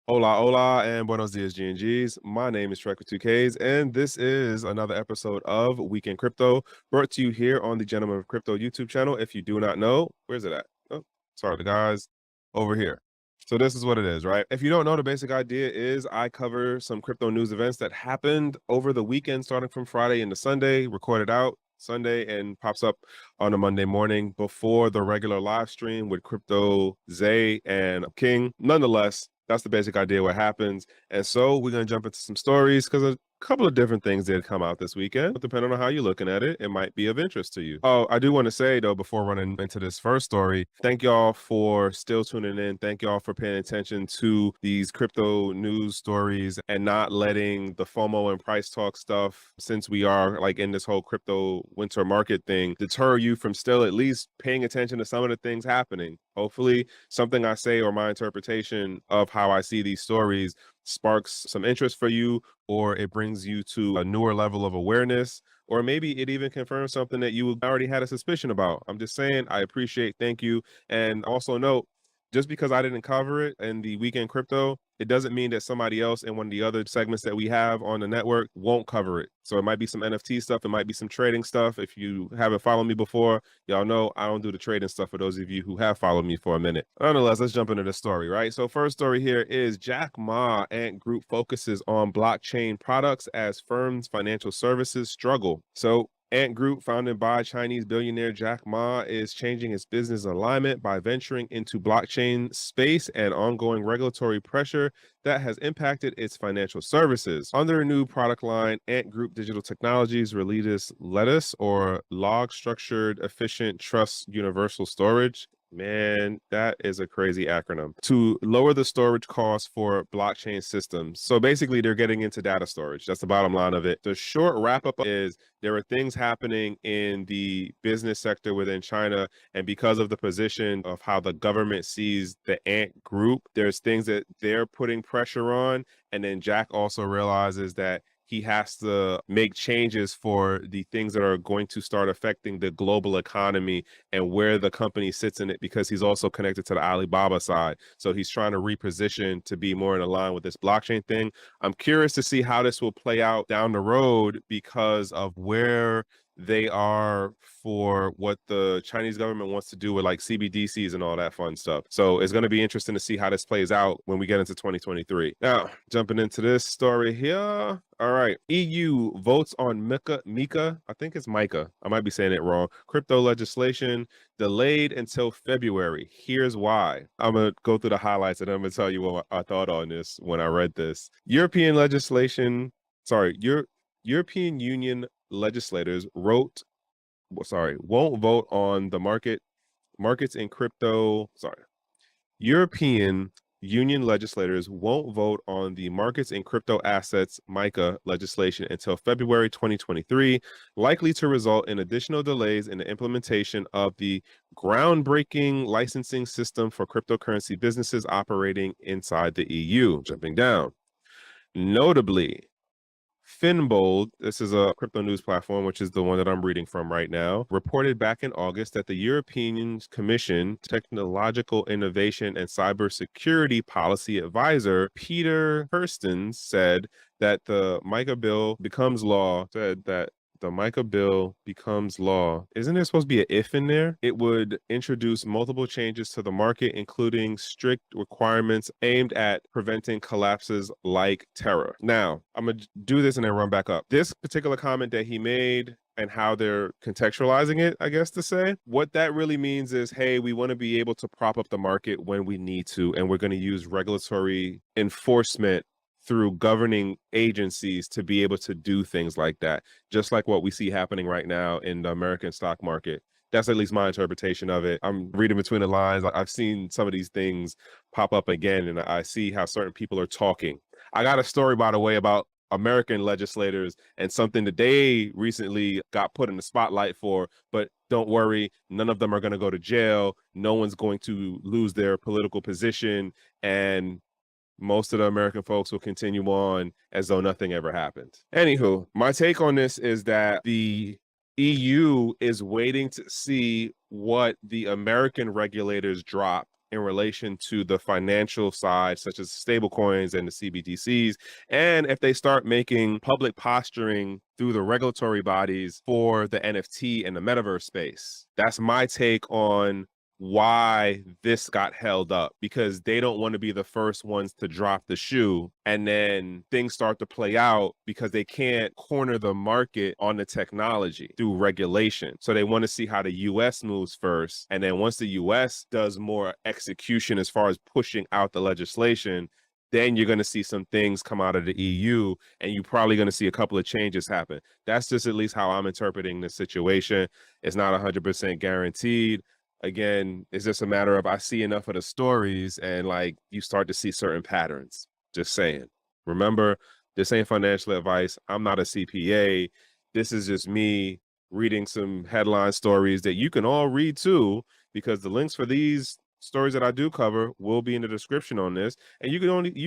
Hola, hola, and buenos dias, GnGs. My name is Trekkw2ks, and this is another episode of Weekend Crypto, brought to you here on the Gentleman of Crypto YouTube channel. If you do not know, where's it at? Oh, sorry, the guys over here. So this is what it is, right? If you don't know, the basic idea is I cover some crypto news events that happened over the weekend, starting from Friday into Sunday, recorded out Sunday, and pops up on a Monday morning before the regular live stream with Crypto Zay and King. Nonetheless, that's the basic idea what happens. And so we're going to jump into some stories because a couple of different things did come out this weekend. Depending on how you're looking at it, it might be of interest to you. Oh, I do want to say, though, before running into this first story, thank y'all for still tuning in. Thank y'all for paying attention to these crypto news stories and not letting the FOMO and price talk stuff, since we are like in this whole crypto winter market thing, deter you from still at least paying attention to some of the things happening. Hopefully, something I say or my interpretation of how I see these stories sparks some interest for you, or it brings you to a newer level of awareness, or maybe it even confirms something that you already had a suspicion about. I'm just saying, I appreciate, thank you. And also note, just because I didn't cover it in the weekend crypto, it doesn't mean that somebody else in one of the other segments that we have on the network won't cover it. So it might be some NFT stuff, it might be some trading stuff. If you haven't followed me before, y'all know I don't do the trading stuff, for those of you who have followed me for a minute. Nonetheless, let's jump into the story, right? So first story here is Jack Ma Ant Group focuses on blockchain products as firms' financial services struggle. So Ant Group, founded by Chinese billionaire Jack Ma, is changing its business alignment by venturing into blockchain space and ongoing regulatory pressure that has impacted its financial services. Under a new product line, Ant Group Digital Technologies released Lettuce, or Log Structured Efficient Trust Universal Storage. Man, that is a crazy acronym. To lower the storage costs for blockchain systems. So basically, they're getting into data storage. That's the bottom line of it. The short wrap up is there are things happening in the business sector within China, and because of the position of how the government sees the Ant Group, there's things that they're putting pressure on. And then Jack also realizes that he has to make changes for the things that are going to start affecting the global economy and where the company sits in it, because he's also connected to the Alibaba side. So he's trying to reposition to be more in line with this blockchain thing. I'm curious to see how this will play out down the road because of where they are for what the Chinese government wants to do with like CBDCs and all that fun stuff. So it's going to be interesting to see how this plays out when we get into 2023. Now, jumping into this story here. All right. EU votes on Mika. I think it's Micah. I might be saying it wrong. Crypto legislation delayed until February. Here's why. I'm going to go through the highlights and I'm going to tell you what I thought on this when I read this. European Union legislators won't vote on the markets in crypto. European Union legislators won't vote on the markets in crypto assets MiCA legislation until February 2023, likely to result in additional delays in the implementation of the groundbreaking licensing system for cryptocurrency businesses operating inside the EU. Jumping down. Notably, Finbold, this is a crypto news platform, which is the one that I'm reading from right now, reported back in August that the European Commission Technological Innovation and Cybersecurity Policy Advisor, Peter Kirstens, said that the MiCA bill becomes law, isn't there supposed to be an if in there? It would introduce multiple changes to the market, including strict requirements aimed at preventing collapses like Terra. Now, I'm going to do this and then run back up. This particular comment that he made and how they're contextualizing it, I guess to say, what that really means is, hey, we want to be able to prop up the market when we need to, and we're going to use regulatory enforcement through governing agencies to be able to do things like that, just like what we see happening right now in the American stock market. That's at least my interpretation of it. I'm reading between the lines. I've seen some of these things pop up again, and I see how certain people are talking. I got a story, by the way, about American legislators and something that they recently got put in the spotlight for, but don't worry, none of them are going to go to jail. No one's going to lose their political position, and most of the American folks will continue on as though nothing ever happened. Anywho, my take on this is that the EU is waiting to see what the American regulators drop in relation to the financial side, such as stable coins and the CBDCs. And if they start making public posturing through the regulatory bodies for the NFT and the metaverse space. That's my take on why this got held up, because they don't want to be the first ones to drop the shoe and then things start to play out because they can't corner the market on the technology through regulation. So they want to see how the US moves first. And then once the US does more execution as far as pushing out the legislation, then you're going to see some things come out of the EU and you're probably going to see a couple of changes happen. That's just at least how I'm interpreting the situation. It's not 100% guaranteed. Again, it's just a matter of I see enough of the stories and like you start to see certain patterns. Just saying. Remember, this ain't financial advice. I'm not a CPA. This is just me reading some headline stories that you can all read too, because the links for these stories that I do cover will be in the description on this. And you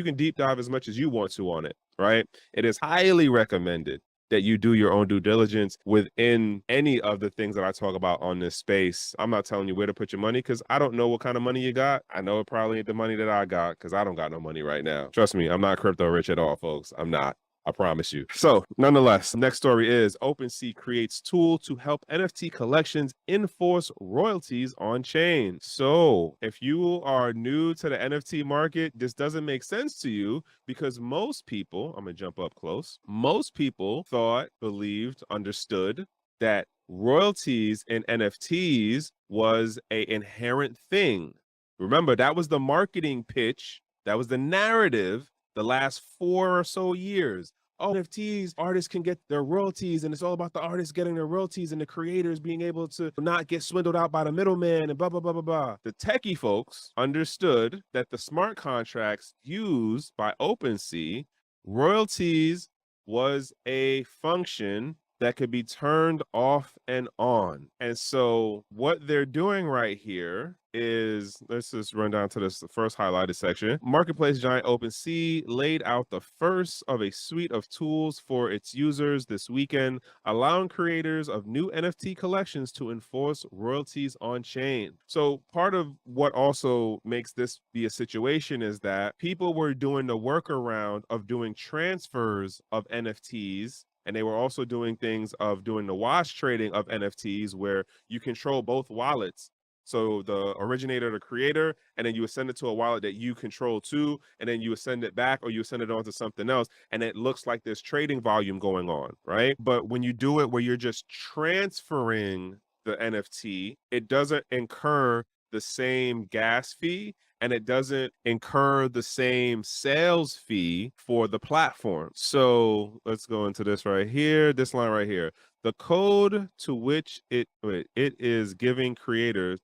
can deep dive as much as you want to on it, right? It is highly recommended that you do your own due diligence within any of the things that I talk about on this space. I'm not telling you where to put your money because I don't know what kind of money you got. I know it probably ain't the money that I got because I don't got no money right now. Trust me, I'm not crypto rich at all, folks. I'm not. I promise you. So nonetheless, next story is OpenSea creates tool to help NFT collections enforce royalties on chain. So if you are new to the NFT market, this doesn't make sense to you because most people, I'm gonna jump up close, most people thought, believed, understood that royalties in NFTs was an inherent thing. Remember, that was the marketing pitch, that was the narrative the last 4 or so years. Oh, NFTs, artists can get their royalties, and it's all about the artists getting their royalties and the creators being able to not get swindled out by the middleman and blah, blah, blah, blah, blah. The techie folks understood that the smart contracts used by OpenSea, royalties was a function that could be turned off and on. And so what they're doing right here is, let's just run down to this first highlighted section. Marketplace giant OpenSea laid out the first of a suite of tools for its users this weekend, allowing creators of new NFT collections to enforce royalties on chain. So part of what also makes this be a situation is that people were doing the workaround of doing transfers of NFTs, and they were also doing things of doing the wash trading of NFTs where you control both wallets. So the originator, the creator, and then you would send it to a wallet that you control too, and then you would send it back or you would send it on to something else, and it looks like there's trading volume going on, right? But when you do it where you're just transferring the NFT, it doesn't incur the same gas fee and it doesn't incur the same sales fee for the platform. So let's go into this right here, this line right here. The code to which it is giving creators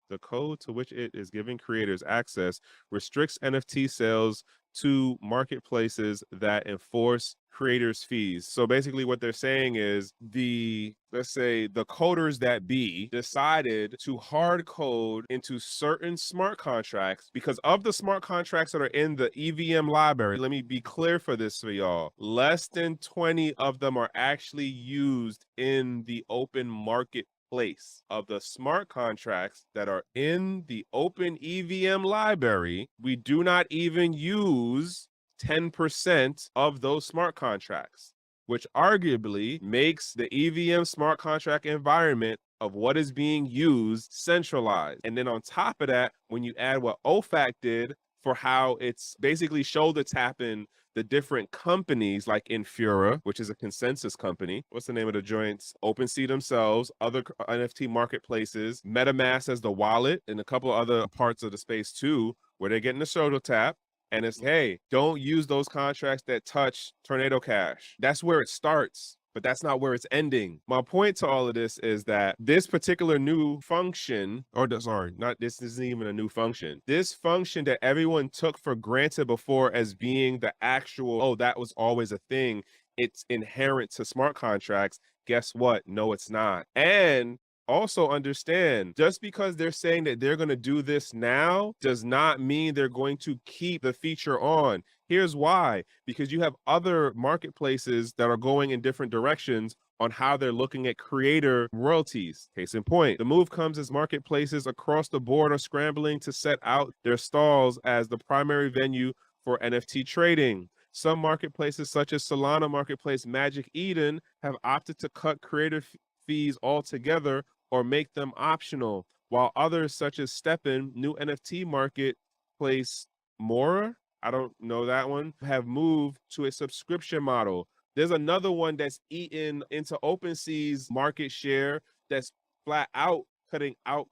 the code to which it is giving creators access restricts NFT sales to marketplaces that enforce creators' fees. So basically what they're saying is let's say the coders that be decided to hard code into certain smart contracts because of the smart contracts that are in the EVM library. Let me be clear for this for y'all. Less than 20 of them are actually used in the open market place of the smart contracts that are in the open EVM library. We do not even use 10% of those smart contracts, which arguably makes the EVM smart contract environment of what is being used centralized. And then on top of that, when you add what OFAC did for how it's basically shoulder tapping the different companies like Infura, which is a consensus company. What's the name of the joints? OpenSea themselves, other NFT marketplaces, MetaMask as the wallet, and a couple of other parts of the space too, where they're getting the shoulder tap. And it's, hey, don't use those contracts that touch Tornado Cash. That's where it starts, but that's not where it's ending. My point to all of this is that this particular new function, this isn't even a new function. This function that everyone took for granted before as being the actual, oh, that was always a thing. It's inherent to smart contracts. Guess what? No, it's not. And Also understand, just because they're saying that they're going to do this now does not mean they're going to keep the feature on. Here's why. Because you have other marketplaces that are going in different directions on how they're looking at creator royalties. Case in point, the move comes as marketplaces across the board are scrambling to set out their stalls as the primary venue for NFT trading. Some marketplaces, such as Solana Marketplace Magic Eden, have opted to cut creator fees altogether or make them optional, while others, such as Steppen, new NFT marketplace Mora, I don't know that one, have moved to a subscription model. There's another one that's eaten into OpenSea's market share that's flat out cutting out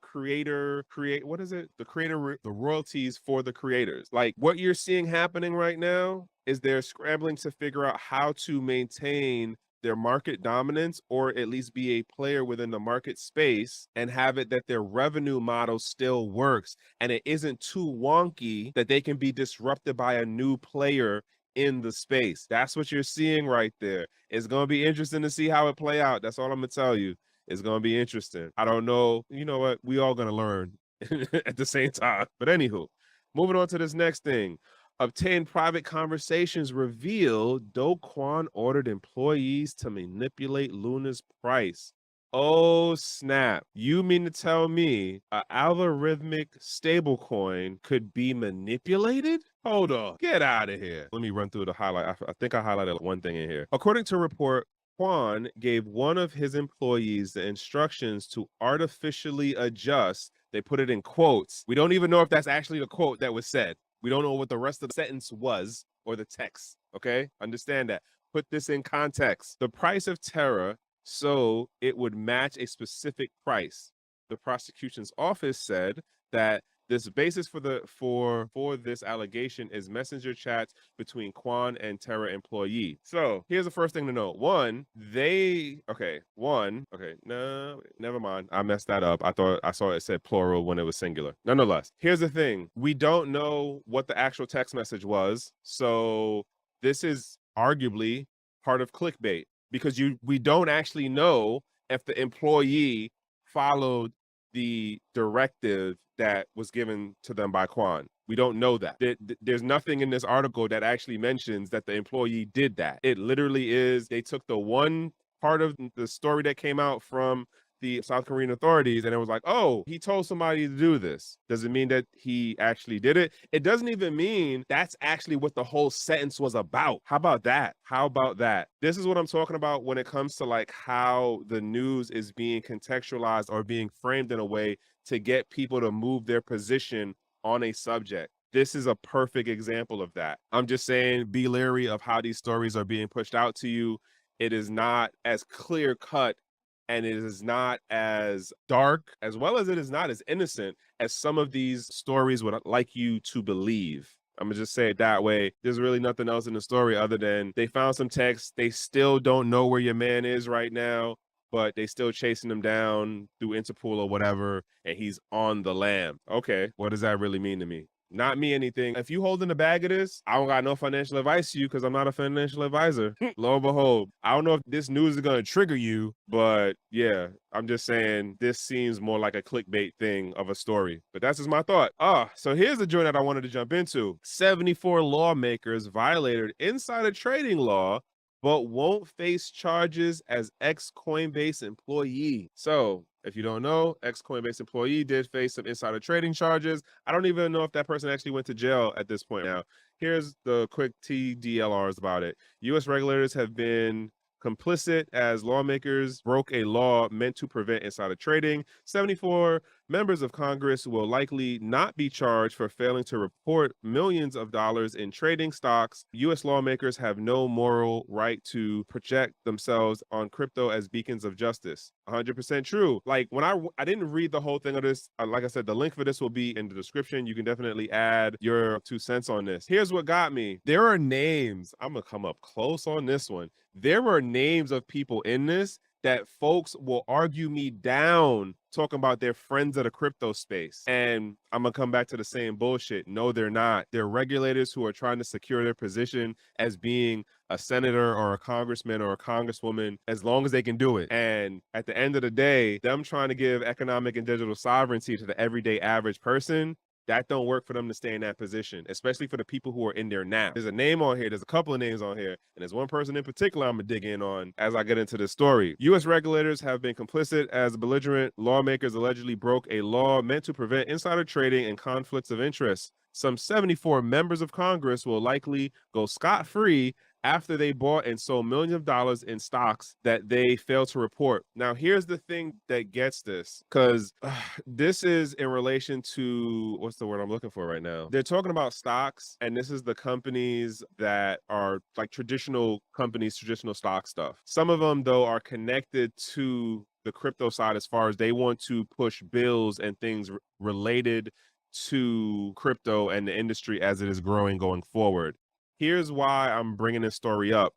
what is it? The royalties for the creators. Like what you're seeing happening right now is they're scrambling to figure out how to maintain their market dominance or at least be a player within the market space and have it that their revenue model still works and it isn't too wonky that they can be disrupted by a new player in the space. That's what you're seeing right there. It's going to be interesting to see how it play out. That's all I'm going to tell you. It's going to be interesting. I don't know. You know what? We all going to learn at the same time. But anywho, moving on to this next thing. Obtained private conversations reveal Do Kwon ordered employees to manipulate Luna's price. Oh, snap. You mean to tell me an algorithmic stablecoin could be manipulated? Hold on. Get out of here. Let me run through the highlight. I think I highlighted one thing in here. According to a report, Kwon gave one of his employees the instructions to artificially adjust. They put it in quotes. We don't even know if that's actually the quote that was said. We don't know what the rest of the sentence was or the text, okay? Understand that. Put this in context. The price of Terra, so it would match a specific price. The prosecution's office said that this basis for this allegation is messenger chats between Kwon and Terra employee. So here's the first thing to know. No, never mind. I messed that up. I saw it said plural when it was singular. Nonetheless, here's the thing. We don't know what the actual text message was. So this is arguably part of clickbait because we don't actually know if the employee followed the directive that was given to them by Kwon. We don't know that. There's nothing in this article that actually mentions that the employee did that. It literally is, they took the one part of the story that came out from the South Korean authorities and it was like, oh, he told somebody to do this. Does it mean that he actually did it? It doesn't even mean that's actually what the whole sentence was about. How about that? How about that? This is what I'm talking about when it comes to like how the news is being contextualized or being framed in a way to get people to move their position on a subject. This is a perfect example of that. I'm just saying, be leery of how these stories are being pushed out to you. It is not as clear cut and it is not as dark, as well as it is not as innocent as some of these stories would like you to believe. I'm gonna just say it that way. There's really nothing else in the story other than they found some text. They still don't know where your man is right now, but they still chasing him down through Interpol or whatever, and he's on the lam. Okay, what does that really mean to me? Not me anything. If you holding the bag of this, I don't got no financial advice to you because I'm not a financial advisor. Lo and behold, I don't know if this news is going to trigger you, but yeah, I'm just saying this seems more like a clickbait thing of a story. But that's just my thought. So here's the joint that I wanted to jump into. 74 lawmakers violated insider trading law but won't face charges as ex-Coinbase employee. So if you don't know, ex-Coinbase employee did face some insider trading charges. I don't even know if that person actually went to jail at this point now. Here's the quick TDLRs about it. U.S. regulators have been complicit as lawmakers broke a law meant to prevent insider trading. 74 members of Congress will likely not be charged for failing to report millions of dollars in trading stocks. U.S. lawmakers have no moral right to project themselves on crypto as beacons of justice. 100% true. Like when I didn't read the whole thing of this. Like I said, the link for this will be in the description. You can definitely add your 2 cents on this. Here's what got me. There are names. I'm going to come up close on this one. There were names of people in this that folks will argue me down talking about their friends of the crypto space. And I'm gonna come back to the same bullshit. No, they're not. They're regulators who are trying to secure their position as being a senator or a congressman or a congresswoman as long as they can do it. And at the end of the day, them trying to give economic and digital sovereignty to the everyday average person, that don't work for them to stay in that position, especially for the people who are in there now. There's a name on here. There's a couple of names on here. And there's one person in particular I'm going to dig in on as I get into this story. U.S. regulators have been complicit as belligerent lawmakers allegedly broke a law meant to prevent insider trading and conflicts of interest. Some 74 members of Congress will likely go scot-free after they bought and sold millions of dollars in stocks that they failed to report. Now, here's the thing that gets this, because this is in relation to, what's the word I'm looking for right now? They're talking about stocks, and this is the companies that are like traditional companies, traditional stock stuff. Some of them, though, are connected to the crypto side as far as they want to push bills and things related to crypto and the industry as it is growing going forward. Here's why I'm bringing this story up.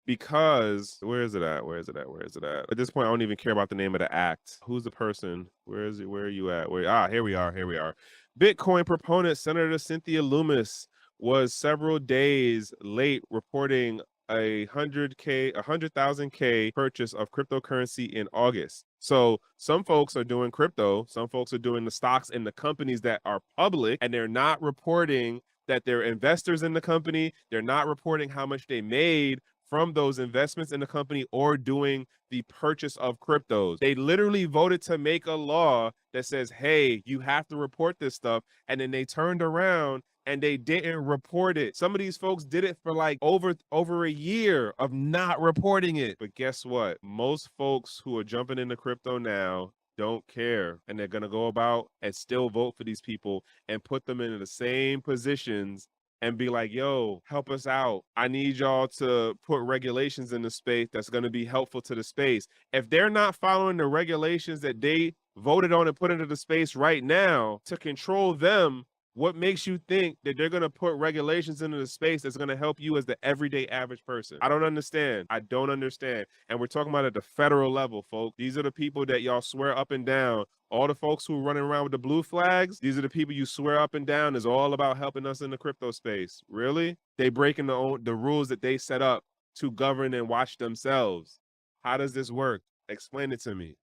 Because where is it at? Where is it at? Where is it at? At this point, I don't even care about the name of the act. Who's the person? Where is it? Where are you at? Here we are. Here we are. Bitcoin proponent Senator Cynthia Lummis was several days late reporting a 100,000K purchase of cryptocurrency in August. So some folks are doing crypto, some folks are doing the stocks in the companies that are public, and they're not reporting that they're investors in the company. They're not reporting how much they made from those investments in the company or doing the purchase of cryptos. They literally voted to make a law that says, hey, you have to report this stuff. And then they turned around and they didn't report it. Some of these folks did it for like over a year of not reporting it. But guess what? Most folks who are jumping into crypto now don't care, and they're going to go about and still vote for these people and put them into the same positions and be like, yo, help us out. I need y'all to put regulations in the space that's going to be helpful to the space. If they're not following the regulations that they voted on and put into the space right now to control them, what makes you think that they're going to put regulations into the space that's going to help you as the everyday average person? I don't understand. I don't understand. And we're talking about at the federal level, folks. These are the people that y'all swear up and down. All the folks who are running around with the blue flags, these are the people you swear up and down is all about helping us in the crypto space. Really? They breaking the rules that they set up to govern and watch themselves. How does this work? Explain it to me.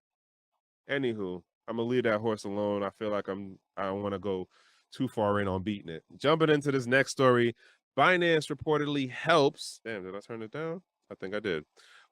Anywho, I'm going to leave that horse alone. I feel like I don't want to go too far in on beating it. Jumping into this next story, Binance reportedly helps. Damn, did I turn it down? I think I did.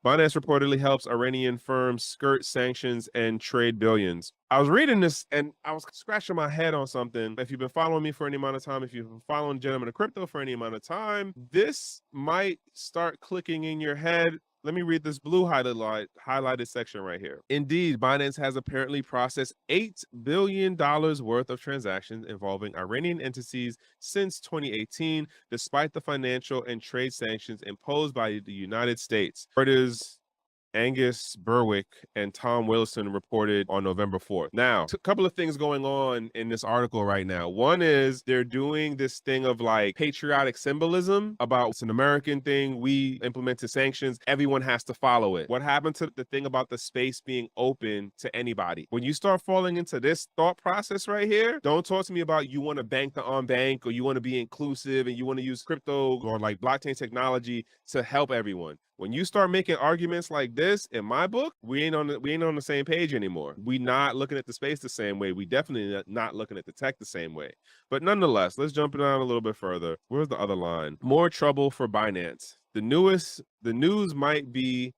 Binance reportedly helps Iranian firms skirt sanctions and trade billions. I was reading this and I was scratching my head on something. If you've been following me for any amount of time, if you've been following Gentlemen of Crypto for any amount of time, this might start clicking in your head. Let me read this blue highlighted section right here. Indeed, Binance has apparently processed $8 billion worth of transactions involving Iranian entities since 2018, despite the financial and trade sanctions imposed by the United States. Reuters Angus Berwick and Tom Wilson reported on November 4th. Now, a couple of things going on in this article right now. One is they're doing this thing of like patriotic symbolism about it's an American thing. We implemented sanctions. Everyone has to follow it. What happened to the thing about the space being open to anybody? When you start falling into this thought process right here, don't talk to me about you want to bank the unbank or you want to be inclusive and you want to use crypto or like blockchain technology to help everyone. When you start making arguments like this, in my book, we ain't on the same page anymore. We not looking at the space the same way. We definitely not looking at the tech the same way. But nonetheless, let's jump down a little bit further. Where's the other line? More trouble for Binance. The news might be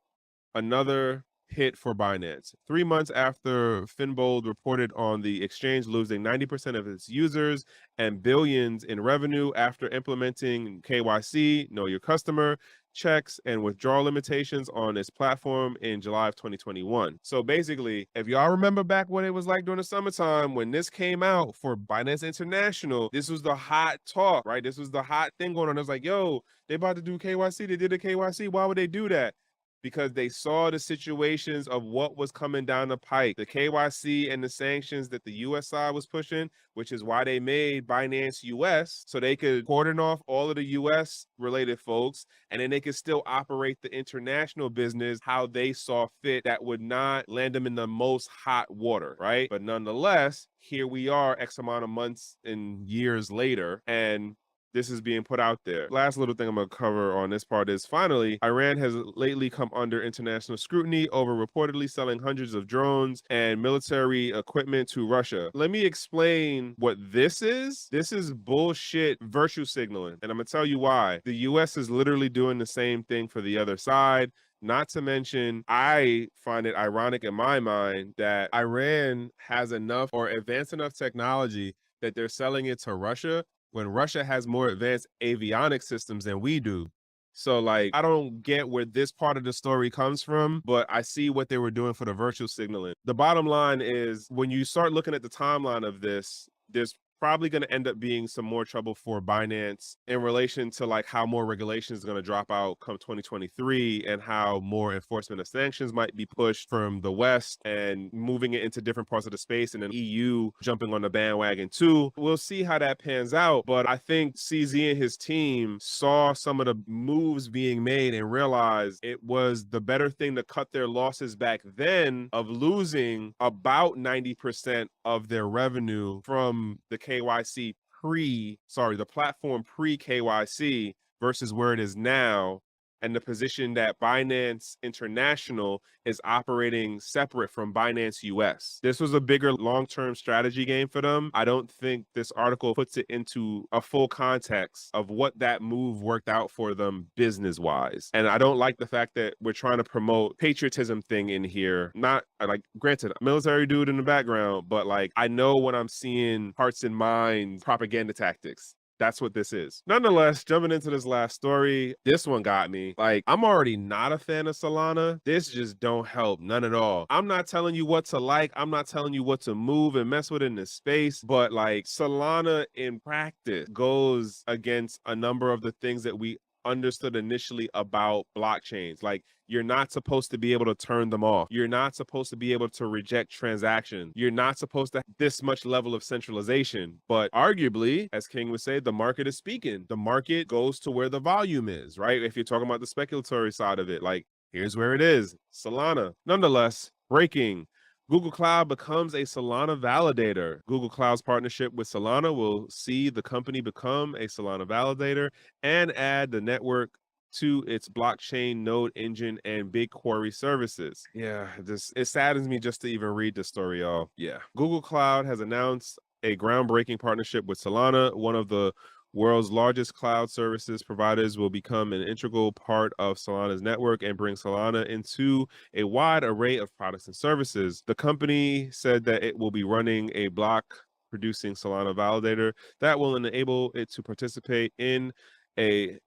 another hit for Binance. 3 months after Finbold reported on the exchange losing 90% of its users and billions in revenue after implementing KYC, Know Your Customer, checks and withdrawal limitations on its platform in July of 2021. So basically, if y'all remember back what it was like during the summertime when this came out for Binance International, this was the hot talk, right? This was the hot thing going on. It was like, yo, they about to do KYC. They did a KYC. Why would they do that? because they saw the situations of what was coming down the pike, the KYC and the sanctions that the US side was pushing, which is why they made Binance US so they could cordon off all of the US related folks, and then they could still operate the international business how they saw fit that would not land them in the most hot water, right? But nonetheless, here we are X amount of months and years later, and this is being put out there. Last little thing I'm going to cover on this part is finally, Iran has lately come under international scrutiny over reportedly selling hundreds of drones and military equipment to Russia. Let me explain what this is. This is bullshit virtue signaling, and I'm going to tell you why. The US is literally doing the same thing for the other side. Not to mention, I find it ironic in my mind that Iran has enough or advanced enough technology that they're selling it to Russia when Russia has more advanced avionics systems than we do. So, like, I don't get where this part of the story comes from, but I see what they were doing for the virtual signaling. The bottom line is when you start looking at the timeline of this, there's probably going to end up being some more trouble for Binance in relation to like how more regulation is going to drop out come 2023 and how more enforcement of sanctions might be pushed from the West and moving it into different parts of the space, and then EU jumping on the bandwagon too. We'll see how that pans out, but I think CZ and his team saw some of the moves being made and realized it was the better thing to cut their losses back then of losing about 90% of their revenue from the the platform pre KYC versus where it is now, and the position that Binance International is operating separate from Binance US. This was a bigger long-term strategy game for them. I don't think this article puts it into a full context of what that move worked out for them business-wise. And I don't like the fact that we're trying to promote patriotism thing in here. Not like, granted, military dude in the background, but like I know when I'm seeing hearts and minds propaganda tactics. That's what this is. Nonetheless, jumping into this last story, this one got me. Like, I'm already not a fan of Solana. This just don't help, none at all. I'm not telling you what to like. I'm not telling you what to move and mess with in this space, but like Solana in practice goes against a number of the things that we understood initially about blockchains. Like, you're not supposed to be able to turn them off. You're not supposed to be able to reject transactions. You're not supposed to have this much level of centralization. But arguably, as King would say, the market is speaking. The market goes to where the volume is, right? If you're talking about the speculatory side of it, like, here's where it is, Solana. Nonetheless, breaking. Google Cloud becomes a Solana validator. Google Cloud's partnership with Solana will see the company become a Solana validator and add the network to its blockchain node engine and BigQuery services. Yeah, it saddens me just to even read the story, y'all. Yeah. Google Cloud has announced a groundbreaking partnership with Solana, one of the world's largest cloud services providers will become an integral part of Solana's network and bring Solana into a wide array of products and services. The company said that it will be running a block producing Solana validator that will enable it to participate in and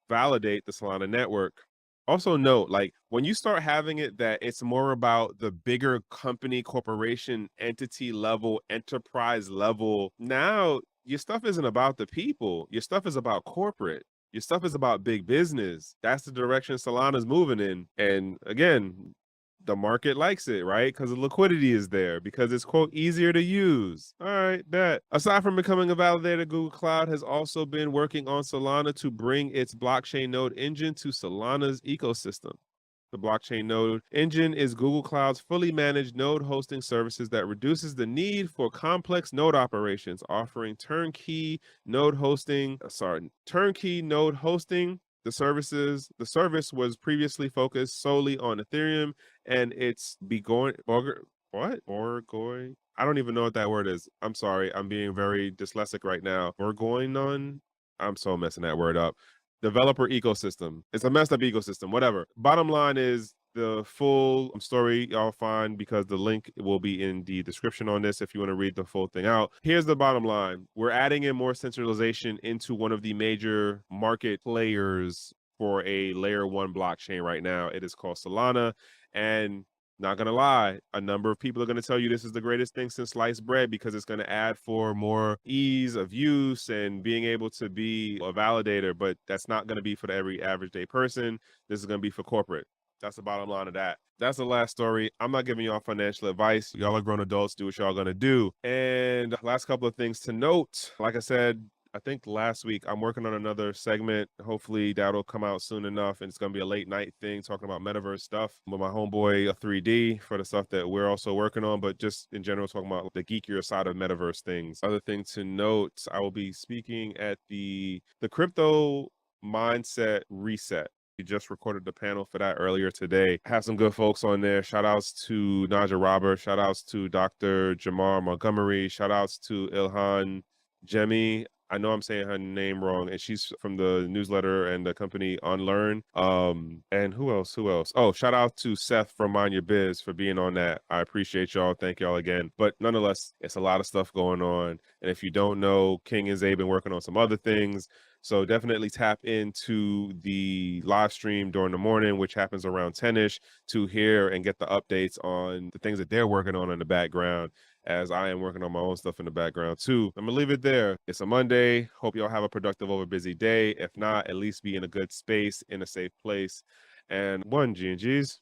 validate the Solana network. Also note, like, when you start having it that it's more about the bigger company, corporation, entity level, enterprise level, now your stuff isn't about the people. Your stuff is about corporate. Your stuff is about big business. That's the direction Solana's moving in. And again, the market likes it, right? Because the liquidity is there, because it's, quote, easier to use. All right, bet. Aside from becoming a validator, Google Cloud has also been working on Solana to bring its blockchain node engine to Solana's ecosystem. The blockchain node engine is Google Cloud's fully managed node hosting services that reduces the need for complex node operations, offering turnkey node hosting. The service was previously focused solely on Ethereum and its Borgoi. I don't even know what that word is. I'm sorry. I'm being very dyslexic right now. Borgoinon. I'm so messing that word up. Developer ecosystem. It's a messed up ecosystem, whatever. Bottom line is the full story y'all find, because the link will be in the description on this if you want to read the full thing out. Here's the bottom line. We're adding in more centralization into one of the major market players for a layer one blockchain right now. It is called Solana. And Not gonna lie, a number of people are gonna tell you this is the greatest thing since sliced bread because it's gonna add for more ease of use and being able to be a validator, but that's not gonna be for every average day person. This is gonna be for corporate. That's the bottom line of that. That's the last story. I'm not giving y'all financial advice. Y'all are grown adults. Do what y'all gonna do. And last couple of things to note. Like I said, I think last week, I'm working on another segment. Hopefully that'll come out soon enough. And it's going to be a late night thing talking about metaverse stuff with my homeboy 3D for the stuff that we're also working on, but just in general, talking about the geekier side of metaverse things. Other thing to note, I will be speaking at the crypto mindset reset. We just recorded the panel for that earlier today. Have some good folks on there. Shout outs to Naja Robert. Shout outs to Dr. Jamar Montgomery. Shout outs to Ilhan Jemmy. I know I'm saying her name wrong, and she's from the newsletter and the company Unlearn. And who else? Oh, shout out to Seth from Mind Your Biz for being on that. I appreciate y'all. Thank y'all again. But nonetheless, it's a lot of stuff going on. And if you don't know, King and Zay been working on some other things. So definitely tap into the live stream during the morning, which happens around 10-ish, to hear and get the updates on the things that they're working on in the background, as I am working on my own stuff in the background too. I'm gonna leave it there. It's a Monday. Hope y'all have a productive over busy day. If not, at least be in a good space, in a safe place. And GnGs.